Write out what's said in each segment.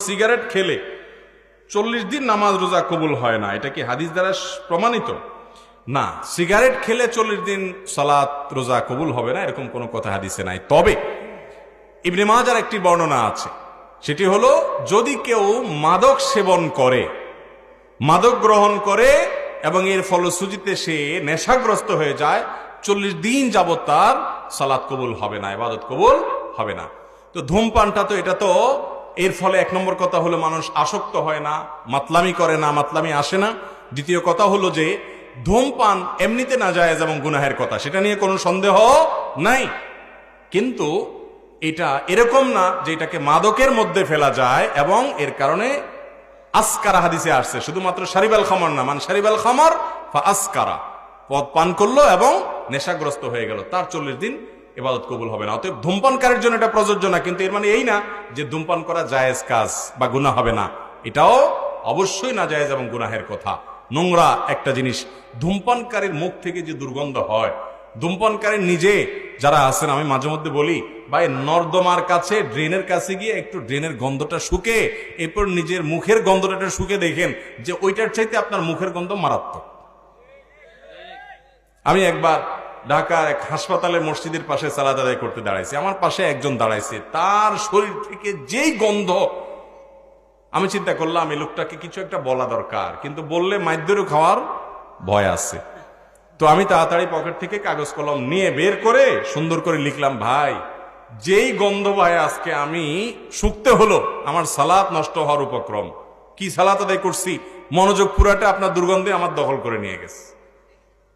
Cigarette খেলে 40 দিন নামাজ রোজা কবুল হয় না, এটা কি হাদিস দ্বারা প্রমাণিত? না, সিগারেট খেলে 40 দিন সালাত রোজা কবুল হবে না, এরকম কোনো কথা হাদিসে নাই। তবে ইবনে মাজার একটি বর্ণনা আছে, সেটি হলো যদি কেউ মাদক সেবন করে, মাদক গ্রহণ করে এবং এর ফলশ্রুতিতে সে নেশাগ্রস্ত হয়ে যায়, 40 দিন যাবত তার সালাত কবুল হবে না, ইবাদত কবুল হবে না। তো ধূমপানটা তো এটা তো এর ফলে এক নম্বর কথা হলো মানুষ আসক্ত হয় না, মাতলামি করে না, মাতলামি আসে না। দ্বিতীয় কথা হলো যে ধূমপান এমনিতে নাজায়েজ এবং গুনাহের কথা, সেটা নিয়ে কোনো সন্দেহ নাই। কিন্তু এটা এরকম না যে এটাকে মাদকের মধ্যে ফেলা যায় এবং এর কারণে আসকারা হাদিসে আসছে, শুধুমাত্র শারিবাল খামর না, মান শারিবাল খামর ফা আসকারা, পদ পান করলো এবং নেশাগ্রস্ত হয়ে গেল, তার 40 দিন ইবাদত কবুল হবে না। অতএব ধূমপানকারীর জন্য এটা প্রযোজ্য না, কিন্তু এর মানে এই না যে ধূমপান করা জায়েজ কাজ বা গুনাহ হবে না, এটাও অবশ্যই না জায়েজ এবং গুনাহের কথা। নোংরা একটা জিনিস, ধূমপানকারীর মুখ থেকে যে দুর্গন্ধ হয়, ধূমপানকারীর নিজে যারা আছেন, আমি মাঝে মধ্যে বলি ভাই, নর্দমার কাছে ড্রেনের কাছে গিয়ে একটু ড্রেনের গন্ধটা শুকে এরপর নিজের মুখের গন্ধটা শুকে দেখেন যে ওইটার চাইতে আপনার মুখের গন্ধ মারাত্মক। আমি একবার ঢাকার এক হাসপাতালের মসজিদের পাশে সালাত আদায় করতে দাঁড়াইছি, আমার পাশে একজন দাঁড়াইছে, তার শরীর থেকে যেই গন্ধ, আমি চিন্তা করলাম এই লোকটাকে কিছু একটা বলা দরকার, কিন্তু বললে মাইদ্যরও খাওয়ার ভয় আছে। তো আমি তাড়াতাড়ি পকেট থেকে কাগজ কলম নিয়ে বের করে সুন্দর করে লিখলাম, ভাই যেই গন্ধ ভাই আজকে আমি শুকতে হলো, আমার সালাত নষ্ট হওয়ার উপক্রম। কি সালাত আদায় করছি, মনোযোগ পুরাটা আপনার দুর্গন্ধে আমার দখল করে নিয়ে গেছে।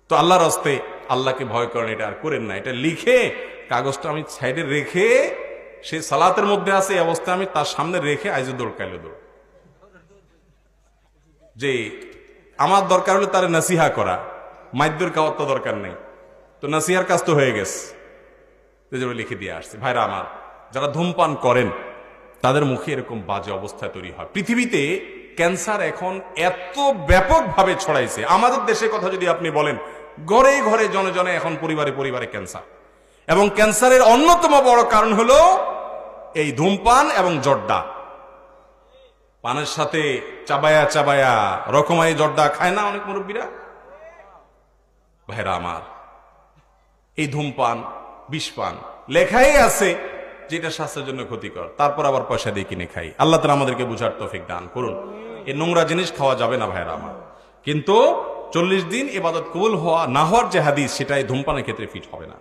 তো আল্লাহর হস্তে আল্লাহকে ভয় করেন, এটা আর করেন না। এটা লিখে কাগজটা আমি সাইডে রেখে, সে সালাতের মধ্যে আছে এই অবস্থায় আমি তার সামনে রেখে আইজো দৌড় কাইলো দৌড়, যে আমার দরকার হলে তার নাসিহা করা, মাইদ্যর খাওয়ার তো দরকার নেই, তো নাসিহার কাজ তো হয়ে গেছে, লিখে দিয়ে আসছি। ভাইরা আমার, যারা ধূমপান করেন তাদের মুখে এরকম বাজে অবস্থা তৈরি হয়। পৃথিবীতে ক্যান্সার এখন এত ব্যাপকভাবে ছড়াইছে, আমাদের দেশের কথা যদি আপনি বলেন, ঘরে ঘরে জনে জনে এখন পরিবারে পরিবারে ক্যান্সার, এবং ক্যান্সারের অন্যতম বড় কারণ হলো এই ধূমপান এবং জর্দা। পানের সাথে চাবায়া চাবায়া রকমারি জর্দা খায় না অনেক মুরব্বীরা? ভাইরা আমার, এই ধূমপান বিষপান লেখাই আছে যেটা স্বাস্থ্যের জন্য ক্ষতিকর, তারপর আবার পয়সা দিয়ে কিনে খাই। আল্লাহ তাআলা আমাদেরকে বুঝার তৌফিক দান করুন। এই নোংরা জিনিস খাওয়া যাবে না ভাইরা আমার, কিন্তু 40 দিন ইবাদত কবুল হওয়া না হওয়ার যে হাদিস, সেটা এই ধূমপানের ক্ষেত্রে ফিট হবে না।